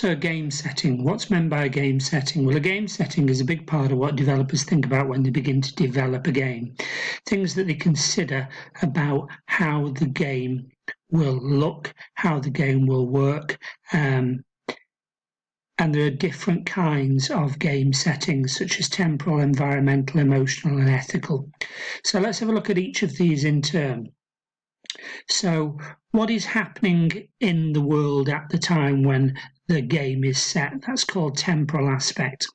So a game setting, what's meant by a game setting? Well, a game setting is a big part of what developers think about when they begin to develop a game. Things that they consider about how the game will look, how the game will work, and there are different kinds of game settings, such as temporal, environmental, emotional, and ethical. So let's have a look at each of these in turn. So what is happening in the world at the time when the game is set? That's called temporal aspect.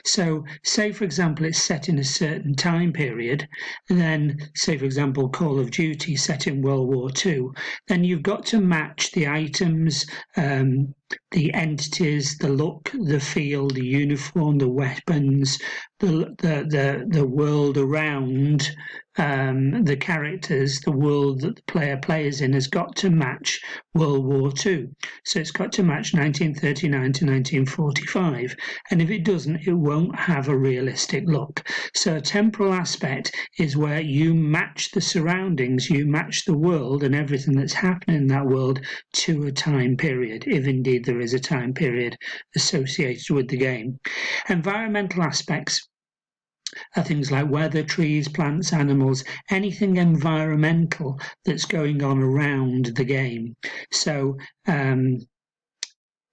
So say, for example, it's set in a certain time period, then say, for example, Call of Duty set in World War II, then you've got to match the items, the entities, the look, the feel, the uniform, the weapons, the world around the characters, the world that the player plays in has got to match World War II. So it's got to match 1939 to 1945. And if it doesn't, it won't have a realistic look. So a temporal aspect is where you match the surroundings, you match the world and everything that's happening in that world to a time period, if indeed there is a time period associated with the game. Environmental aspects are things like weather, trees, plants, animals, anything environmental that's going on around the game. So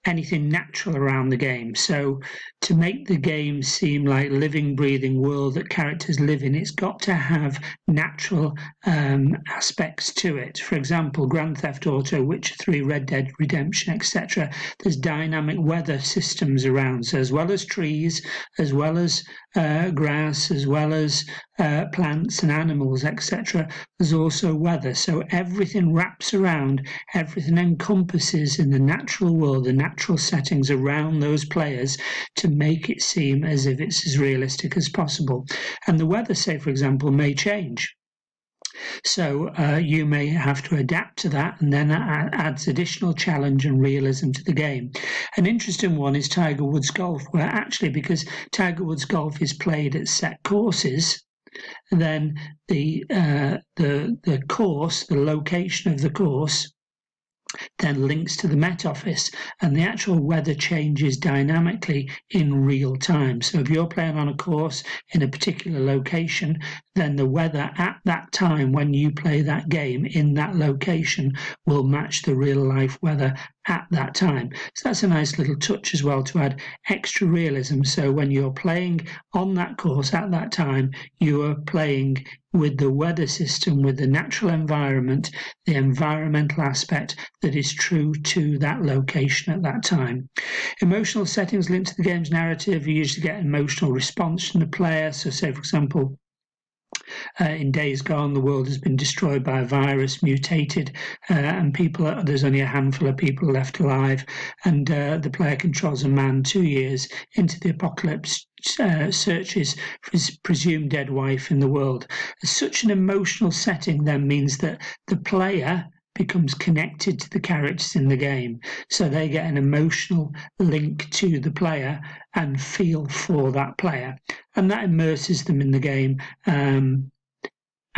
anything natural around the game. So to make the game seem like living, breathing world that characters live in, it's got to have natural aspects to it. For example, Grand Theft Auto, Witcher 3, Red Dead Redemption, etc. There's dynamic weather systems around. So as well as trees, as well as grass, as well as plants and animals, etc., there's also weather. So everything wraps around, everything encompasses in the natural world, the natural settings around those players to make it seem as if it's as realistic as possible. And the weather, say, for example, may change. So you may have to adapt to that, and then that adds additional challenge and realism to the game. An interesting one is Tiger Woods Golf, where actually, because Tiger Woods Golf is played at set courses, then the course, the location of the course, then links to the Met Office, and the actual weather changes dynamically in real time. So if you're playing on a course in a particular location, then the weather at that time when you play that game in that location will match the real life weather at that time. So that's a nice little touch as well to add extra realism. So when you're playing on that course at that time, you are playing with the weather system, with the natural environment, the environmental aspect that is true to that location at that time. Emotional settings linked to the game's narrative. You usually get an emotional response from the player. So say, for example, in Days Gone, the world has been destroyed by a virus, mutated, and there's only a handful of people left alive, and the player controls a man 2 years into the apocalypse, searches for his presumed dead wife in the world. Such an emotional setting then means that the player becomes connected to the characters in the game, so they get an emotional link to the player and feel for that player, and that immerses them in the game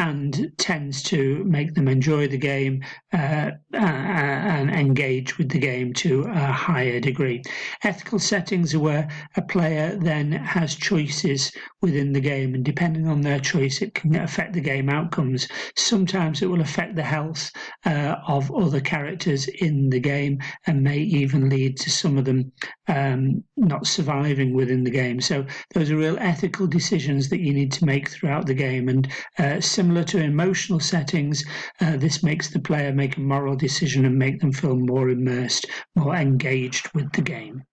and tends to make them enjoy the game and engage with the game to a higher degree. Ethical settings are where a player then has choices within the game, and depending on their choice, it can affect the game outcomes. Sometimes it will affect the health of other characters in the game and may even lead to some of them not surviving within the game. So those are real ethical decisions that you need to make throughout the game, and similar to emotional settings, this makes the player make a moral decision and make them feel more immersed, more engaged with the game.